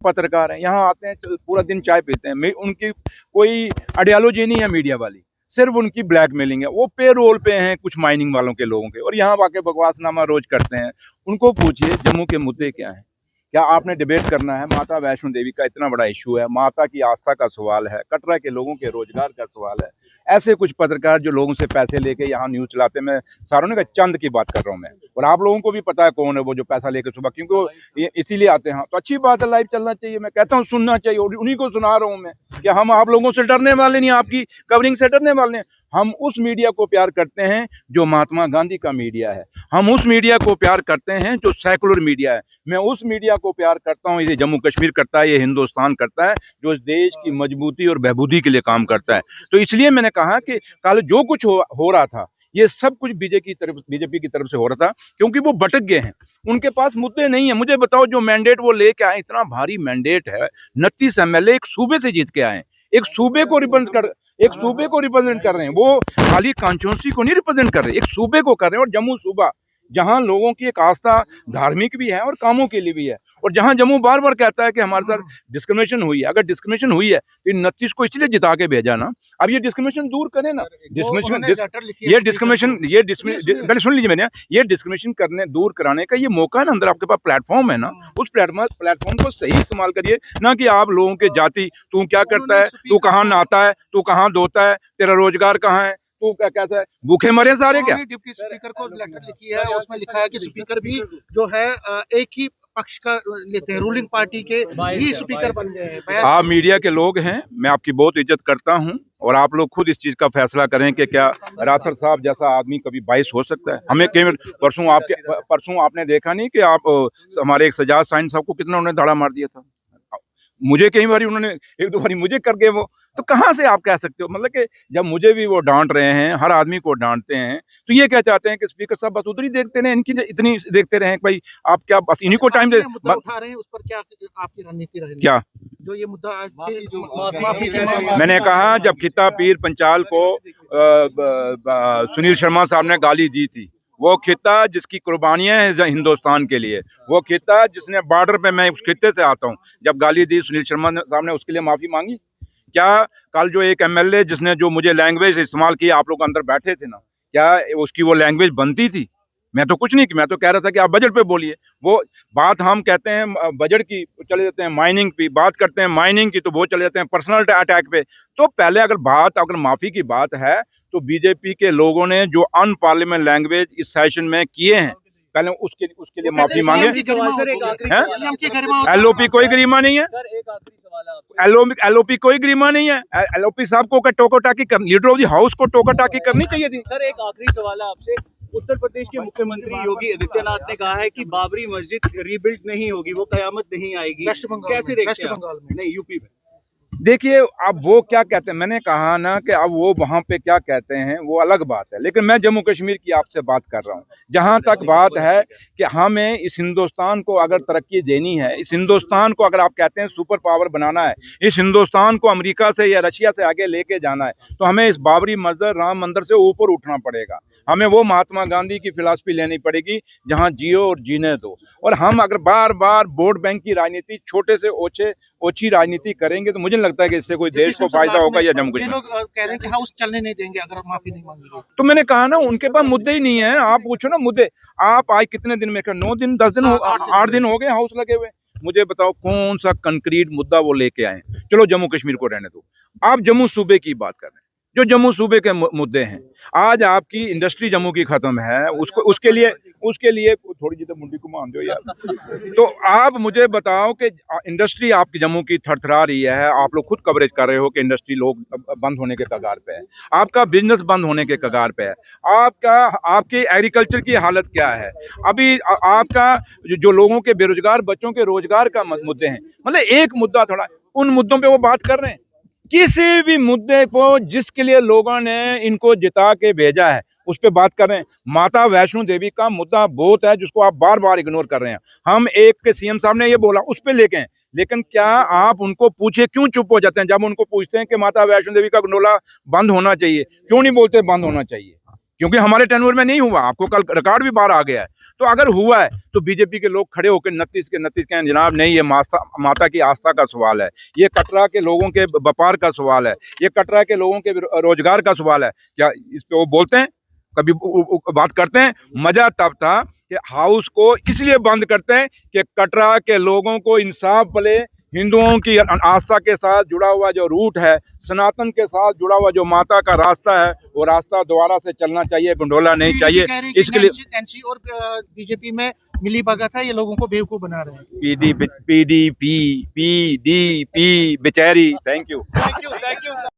पत्रकार हैं, यहाँ आते हैं पूरा दिन चाय पीते हैं, उनकी कोई आइडियोलॉजी नहीं है मीडिया वाली, सिर्फ उनकी ब्लैकमेलिंग है। वो पे रोल पे हैं कुछ माइनिंग वालों के लोगों के, और यहाँ आके बकवासनामा रोज करते हैं। उनको पूछिए जम्मू के मुद्दे क्या हैं, क्या आपने डिबेट करना है? माता वैष्णो देवी का इतना बड़ा इशू है, माता की आस्था का सवाल है, कटरा के लोगों के रोजगार का सवाल है। ऐसे कुछ पत्रकार जो लोगों से पैसे लेके यहाँ न्यूज चलाते हैं, मैं सारों ने का चंद की बात कर रहा हूँ मैं, और आप लोगों को भी पता है कौन है वो जो पैसा लेके सुबह, क्योंकि वो इसीलिए आते हैं। तो अच्छी बात है, लाइव चलना चाहिए, मैं कहता हूँ सुनना चाहिए, और उन्हीं को सुना रहा हूँ मैं कि हम आप लोगों से डरने वाले नहीं, आपकी कवरिंग से डरने वाले हैं। हम उस मीडिया को प्यार करते हैं जो महात्मा गांधी का मीडिया है, हम उस मीडिया को प्यार करते हैं जो सेकुलर मीडिया है। मैं उस मीडिया को प्यार करता हूँ, ये जम्मू कश्मीर करता है, ये हिंदुस्तान करता है, जो इस देश की मजबूती और बहबूदी के लिए काम करता है। तो इसलिए मैंने कहा कि कल जो कुछ हो रहा था, ये सब कुछ बीजेपी की तरफ से हो रहा था, क्योंकि वो भटक गए हैं, उनके पास मुद्दे नहीं है। मुझे बताओ, जो मैंडेट वो लेके आए, इतना भारी मैंडेट है, 29 एमएलए एक सूबे से जीत के आए, एक सूबे को रिप्रेजेंट कर रहे हैं। वो खाली कॉन्स्टिट्यूंसी को नहीं रिप्रेजेंट कर रहे, एक सूबे को कर रहे हैं। और जम्मू सूबा जहां लोगों की एक आस्था धार्मिक भी है और कामों के लिए भी है, और जहां जम्मू बार बार कहता है कि हमारे साथ डिस्क्रिमिनेशन हुई है, अगर डिस्क्रिमिनेशन हुई है तो 29 को इसलिए जिता के भेजा ना, अब ये डिस्क्रिमिनेशन दूर करें ना। पहले सुन लीजिए, मैंने ये डिस्क्रिमिनेशन करने दूर कराने का ये मौका है ना, अंदर आपके पास प्लेटफॉर्म है ना, उस प्लेटफॉर्म को सही इस्तेमाल करिए, ना कि आप लोगों के जाति, तू क्या करता है, तू कहाँ नहाता है, तू कहाँ धोता है, तेरा रोजगार कहाँ है, तो कैसा है, भूखे मरे सारे क्या? डिप्टी स्पीकर को लेटर लिखी है, और उसमें लिखा है कि स्पीकर भी जो है एक ही पक्ष का लेते हैं, रूलिंग पार्टी के ही स्पीकर बन गए हैं। आप मीडिया के लोग हैं, मैं आपकी बहुत इज्जत करता हूं, और आप लोग खुद इस चीज का फैसला करें कि क्या राठौर साहब जैसा आदमी कभी बाइस हो सकता है। हमें परसों आपने देखा नहीं कि आप हमारे एक सजाद साइन साहब को कितना उन्होंने धड़ा मार दिया था, मुझे कई बार उन्होंने, एक दो बार मुझे कर गए वो, तो कहाँ से आप कह सकते हो? मतलब कि जब मुझे भी वो डांट रहे हैं, हर आदमी को डांटते हैं, तो ये क्या चाहते हैं कि स्पीकर साहब बस उधर ही देखते रहे, इनकी इतनी देखते रहे भाई, आप क्या बस इन्हीं को टाइम दे उठा रहे हैं, उस पर क्या आपकी रणनीति रहेगी? क्या जो ये मुद्दा मैंने कहा, जब खिता पीर पंचाल को सुनील शर्मा साहब ने गाली दी थी, वो खिता जिसकी कुर्बानियां हैं हिंदुस्तान के लिए, वो खिता जिसने बॉर्डर पे, मैं उस खिते से आता हूं, जब गाली दी सुनील शर्मा साहब ने, उसके लिए माफी मांगी क्या? कल जो एक एमएलए जिसने जो मुझे लैंग्वेज इस्तेमाल की, आप लोग अंदर बैठे थे ना, क्या उसकी वो लैंग्वेज बनती थी? मैं तो कुछ नहीं की, मैं तो कह रहा था कि आप बजट पे बोलिए। वो बात हम कहते हैं बजट की, चले जाते हैं माइनिंग की, बात करते हैं माइनिंग की, तो वो चले जाते हैं पर्सनल अटैक पे। तो पहले अगर माफी की बात है, तो बीजेपी के लोगों ने जो अनपार्लियामेंट लैंग्वेज इस सेशन में किए हैं, पहले उसके लिए माफी मांगे। एलओपी कोई गरिमा नहीं है, एलओपी कोई गरिमा नहीं है। एलओपी साहब को टोको टाकी कर, लीडर ऑफ द हाउस को टोको टाकी करनी चाहिए थी। सर, एक आखिरी सवाल है आपसे। उत्तर प्रदेश के मुख्यमंत्री योगी आदित्यनाथ ने कहा है कि बाबरी मस्जिद रीबिल्ड नहीं होगी, वो कयामत नहीं आएगी। कैसे देखते हैं? बंगाल में नहीं, यूपी में। देखिए, अब वो क्या कहते हैं, मैंने कहा ना कि अब वो वहां पे क्या कहते हैं वो अलग बात है, लेकिन मैं जम्मू कश्मीर की आपसे बात कर रहा हूं। जहां तक बात है कि हमें इस हिंदुस्तान को अगर तरक्की देनी है, इस हिंदुस्तान को अगर आप कहते हैं सुपर पावर बनाना है, इस हिंदुस्तान को अमेरिका से या रशिया से आगे लेके जाना है, तो हमें इस बाबरी मस्जिद राम मंदिर से ऊपर उठना पड़ेगा। हमें वो महात्मा गांधी की फिलॉसफी लेनी पड़ेगी, जहां जियो और जीने दो। और हम अगर बार बार वोट बैंक की राजनीति, छोटे से ओछी राजनीति करेंगे, तो मुझे लगता है कि इससे कोई देश को फायदा होगा या जम्मू कश्मीर। लोग कह रहे हैं कि हाउस चलने नहीं देंगे अगर माफी नहीं मांगी। तो मैंने कहा ना, उनके पास मुद्दे ही नहीं है। आप पूछो ना मुद्दे, आप आज कितने दिन में, 9 दिन 10 दिन 8 दिन हो गए हाउस लगे हुए। मुझे बताओ कौन सा कंक्रीट मुद्दा वो लेके आए? चलो जम्मू कश्मीर को रहने दो, आप जम्मू सूबे की बात कर रहे हैं, जो जम्मू सूबे के मुद्दे हैं। आज आपकी इंडस्ट्री जम्मू की खत्म है, उसके लिए थोड़ी जी तो मुंडी को मान दो यार। तो आप मुझे बताओ कि इंडस्ट्री आपकी जम्मू की थरथरा रही है, आप लोग खुद कवरेज कर रहे हो कि इंडस्ट्री लोग बंद होने के कगार पे है, आपका बिजनेस बंद होने के कगार पे है, आपकी एग्रीकल्चर की हालत क्या है, अभी आपका जो लोगों के बेरोजगार बच्चों के रोजगार का मुद्दे हैं। मतलब एक मुद्दा, थोड़ा उन मुद्दों पे वो बात कर रहे हैं। किसी भी मुद्दे को जिसके लिए लोगों ने इनको जिता के भेजा है, उस पर बात कर रहे हैं। माता वैष्णो देवी का मुद्दा बहुत है, जिसको आप बार बार इग्नोर कर रहे हैं। हम एक के सीएम साहब ने ये बोला, उस पर लेके हैं, लेकिन क्या आप उनको पूछे क्यों चुप हो जाते हैं? जब उनको पूछते हैं कि माता वैष्णो देवी का गंडोला बंद होना चाहिए, क्यों नहीं बोलते बंद होना चाहिए? क्योंकि हमारे टेन्योर में नहीं हुआ, आपको कल रिकॉर्ड भी बाहर आ गया है। तो अगर हुआ है तो बीजेपी के लोग खड़े होकर 29 के कहें जनाब नहीं, ये माता की आस्था का सवाल है, ये कटरा के लोगों के व्यापार का सवाल है, ये कटरा के लोगों के रोजगार का सवाल है। क्या इस पे वो बोलते हैं, कभी बात करते हैं? मजा तब था कि हाउस को इसलिए बंद करते हैं कि कटरा के लोगों को इंसाफ मिले, हिंदुओं की आस्था के साथ जुड़ा हुआ जो रूट है, सनातन के साथ जुड़ा हुआ जो माता का रास्ता है, वो रास्ता दोबारा से चलना चाहिए, गंडोला नहीं चाहिए। इसके लिए एनसी और बीजेपी में मिली भगत है, ये लोगों को बेवकूफ बना रहे हैं। पीडीपी बेचारी। Thank you.